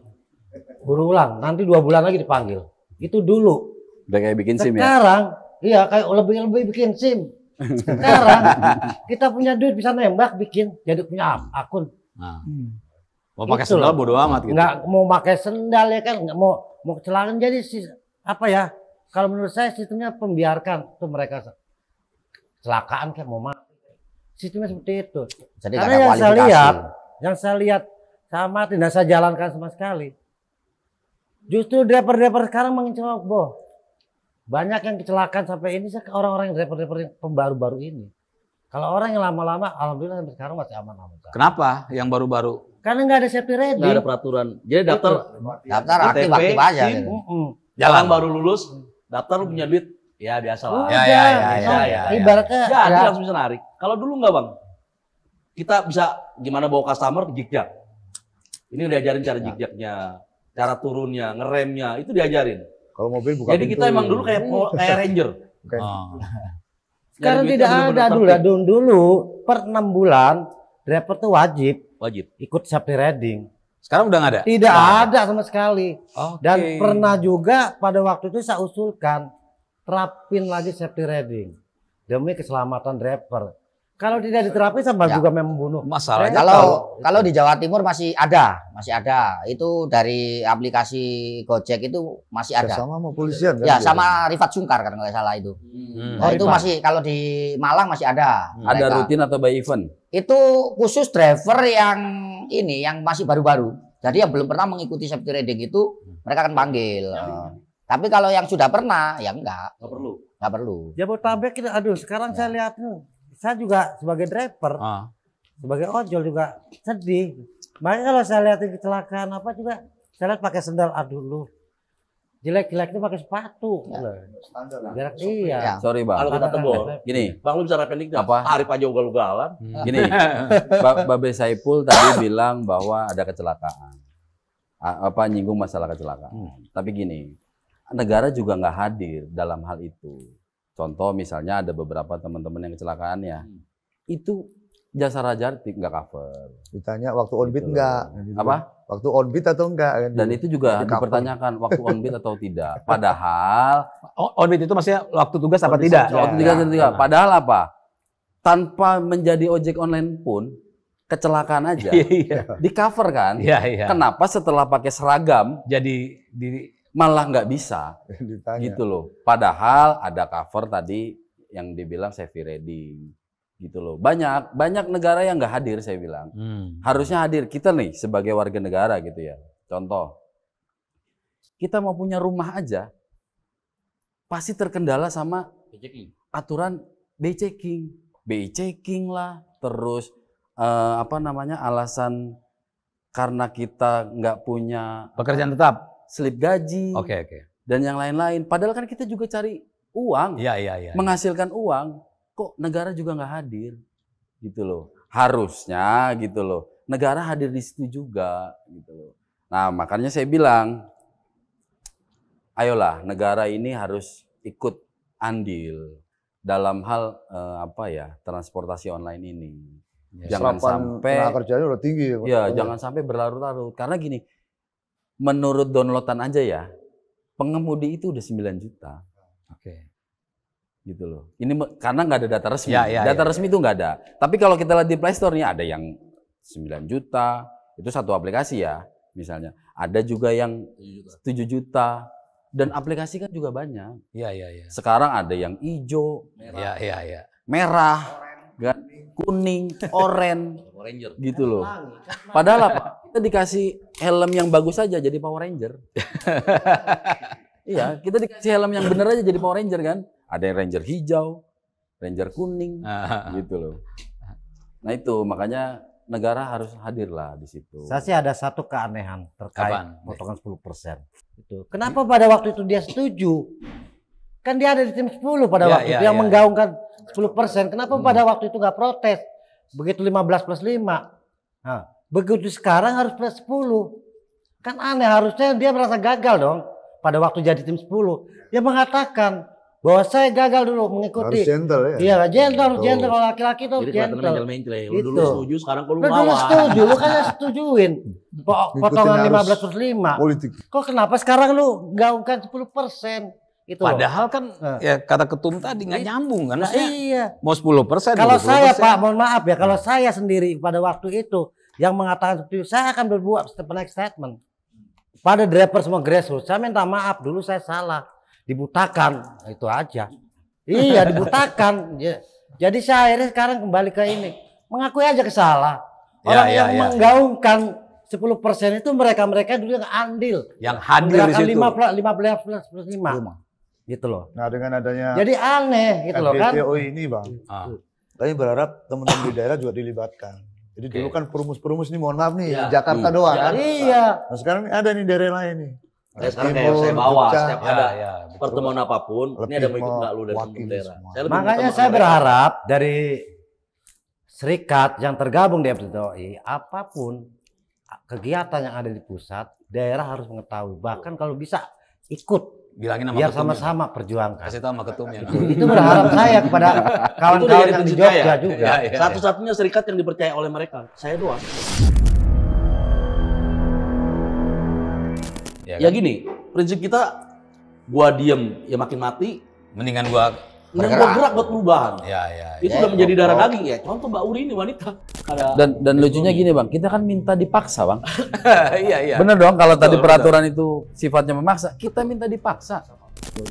Ulang, nanti 2 bulan lagi dipanggil. Itu dulu. Udah kayak bikin SIM ya? Sekarang, iya kayak lebih bikin SIM. Sekarang kita punya duit bisa nembak, bikin jadi punya akun. Nah. Mau pakai sendal bodo amat gitu. Nggak mau pakai sendal, ya kan, nggak mau kecelakaan. Jadi apa ya? Kalau menurut saya sistemnya pembiarkan tuh mereka kecelakaan kayak mau mati. Sistemnya seperti itu. Jadi Karena nggak ada kualifikasi. yang saya lihat sama tidak saya jalankan sama sekali. Justru driver-driver sekarang menceroboh. Banyak yang kecelakaan sampai ini orang-orang yang driver-driver yang pembaru-baru ini. Kalau orang yang lama-lama, alhamdulillah sampai sekarang masih aman-aman. Kenapa yang baru-baru? Karena nggak ada safety riding. Nggak ada peraturan. Jadi daftar Aktif aja. SIM, Gitu. jalan baru lulus, daftar lu punya duit, ya biasa lah. Udah. Ya. Ibaratnya Jadi ya, langsung bisa narik. Kalau dulu nggak bang, kita bisa gimana bawa customer jigjag. Ini udah diajarin cara jigjagnya, cara turunnya, ngeremnya, itu diajarin. Kalau mobil buka Jadi kita pintu. emang dulu kayak ranger. Oh. sekarang Nyari tidak duitnya ada bener-bener dulu per 6 bulan driver tuh wajib wajib. ikut safety riding. Sekarang udah nggak ada? Tidak ada sama sekali. Oke. Dan pernah juga pada waktu itu saya usulkan terapin lagi safety riding demi keselamatan driver. Kalau tidak diterapkan sama Ya. juga membunuh. Masalahnya Kalau di Jawa Timur masih ada. Itu dari aplikasi Gojek itu masih ada. Sama sama polisian kan? Ya, dia. sama Rifat Sungkar kan nggak salah itu. Nah, itu Rifat. masih kalau di Malang masih ada. Ada mereka. rutin atau by event? Itu khusus driver yang ini yang masih baru-baru. Jadi yang belum pernah mengikuti safety riding itu mereka akan panggil. Tapi kalau yang sudah pernah ya enggak perlu. Jabodetabek itu, aduh sekarang saya lihat saya juga sebagai driver, sebagai ojol juga sedih. Makanya kalau saya lihat kecelakaan apa juga, saya lihat pakai sendal, aduh lu jelek-jelek itu pakai sepatu. Jarak iya. Ya. Sorry bang. Kalau kita tegur, Gini, Bang lu bisa repening Apa? Arif aja ugal-ugalan. gini. Babe Saipul tadi bilang bahwa ada kecelakaan. Nyinggung masalah kecelakaan. Tapi gini, negara juga nggak hadir dalam hal itu. Contoh misalnya ada beberapa teman-teman yang kecelakaan ya, itu jasa raja nggak cover. Ditanya waktu on beat Gitu enggak? loh. Apa? Waktu on beat atau enggak? Kan? Dan itu juga Di cover. dipertanyakan waktu on beat atau tidak. Padahal on beat itu maksudnya waktu tugas apa tidak? waktu tiga. Padahal apa? Tanpa menjadi ojek online pun kecelakaan aja Iya. di cover kan? Iya. Kenapa setelah pakai seragam Jadi malah nggak bisa? Ditanya. Gitu loh. Padahal ada cover tadi yang dibilang safety riding. Gitu loh. Banyak negara yang nggak hadir saya bilang. Harusnya hadir kita nih sebagai warga negara gitu ya. Contoh, kita mau punya rumah aja pasti terkendala sama aturan BI checking lah, terus alasan karena kita nggak punya pekerjaan tetap. slip gaji Oke. dan yang lain-lain. Padahal kan kita juga cari uang, Iya. menghasilkan uang. Kok negara juga nggak hadir, gitu loh. Harusnya gitu loh. Negara hadir di situ juga, gitu loh. Nah makanya saya bilang, ayolah negara ini harus ikut andil dalam hal transportasi online ini. Jangan sampai tenaga kerjanya udah tinggi ya. Pak. ya jangan sampai berlarut-larut. Karena gini, menurut downloadan aja ya, pengemudi itu udah 9 juta. Oke. Gitu loh. Ini karena nggak ada data resmi. Ya, Data resmi itu nggak ada. Tapi kalau kita lihat di Play Store nih ada yang 9 juta, itu satu aplikasi ya misalnya. Ada juga yang 7 juta. Dan aplikasi kan juga banyak. Iya. Sekarang ada yang hijau, Iya. merah, kuning, oranye, Ranger. gitu loh. Padahal apa? Kita dikasih helm yang bagus aja jadi Power Ranger. Iya, kita dikasih helm yang bener aja jadi Power Ranger kan. Ada yang Ranger hijau, Ranger kuning, gitu loh. Nah itu makanya negara harus hadir lah di situ. Saya sih ada satu keanehan terkait Apaan? potongan 10%. Itu. Kenapa pada waktu itu dia setuju? Kan dia ada di tim 10 pada waktu itu yang menggaungkan 10%. Kenapa pada waktu itu nggak protes? Begitu 15+5. Nah, begitu sekarang harus plus 10. Kan aneh, harusnya dia merasa gagal dong. Pada waktu jadi tim 10. Dia mengatakan bahwa saya gagal dulu mengikuti. Harus gentle ya. Iya, gentle. Kalau laki-laki itu Jadi kelihatan gentle. mencel-mencel. Lu Gitu. dulu setuju, sekarang kalau Lu lu dulu lawan. setuju, lu kan yang setujuin. Potongan Ngikutin 15+5. Politik. Kok kenapa sekarang lu gaungkan 10%? Itu loh. Padahal kan ya kata ketum tadi nggak nyambung kan. Nah, Maksudnya iya. mau 10%. Kalau 20%. saya Pak, mohon maaf ya, kalau saya sendiri pada waktu itu yang mengatakan seperti itu, saya akan berbuat next statement. Pada driver semua grassroots, saya minta maaf dulu saya salah, dibutakan, itu aja. Iya, dibutakan. Jadi saya akhirnya sekarang kembali ke ini, mengakui aja kesalah. Orang yang menggaungkan 10% itu mereka dulu yang andil, yang hadir di situ. 15+5. Gitu loh. Nah dengan adanya Jadi aneh gitu loh kan. RDTO ini Bang, kami berharap teman-teman di daerah juga dilibatkan. Jadi dulu kan perumus-perumus ini mohon maaf nih, Iya. Jakarta doang kan. Iya. Nah sekarang ada nih daerah lain nih. Sekarang kayak saya bawa Jogja. setiap ada pertemuan apapun, ini ada mau ikut nggak lu dari Wakil daerah. semua. Saya lebih Makanya minta saya mereka. berharap dari serikat yang tergabung di FDTOI, apapun kegiatan yang ada di pusat, daerah harus mengetahui. Bahkan kalau bisa ikut, Bilangin sama biar ketumnya. sama-sama perjuangkan. Kasih tahu sama ketumnya. Itu berharap saya kepada kawan-kawan yang di Jogja juga. Iya. Satu-satunya serikat yang dipercaya oleh mereka, saya doang. Ya, Ya gini, prinsip kita, gua diem ya makin mati, Mendingan gua bergerak buat perubahan. Ya. Itu udah menjadi darah daging ya. Contoh Mbak Uri ini wanita. Dan lucunya gini Bang, kita kan minta dipaksa Bang. Iya. Bener dong kalau tadi peraturan itu sifatnya memaksa, kita minta dipaksa.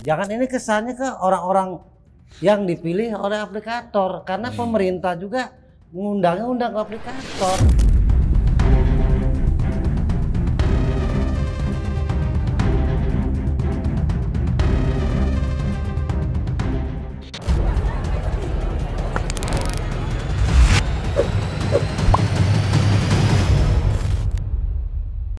Jangan ini kesannya ke orang-orang yang dipilih oleh aplikator, karena pemerintah juga ngundang aplikator.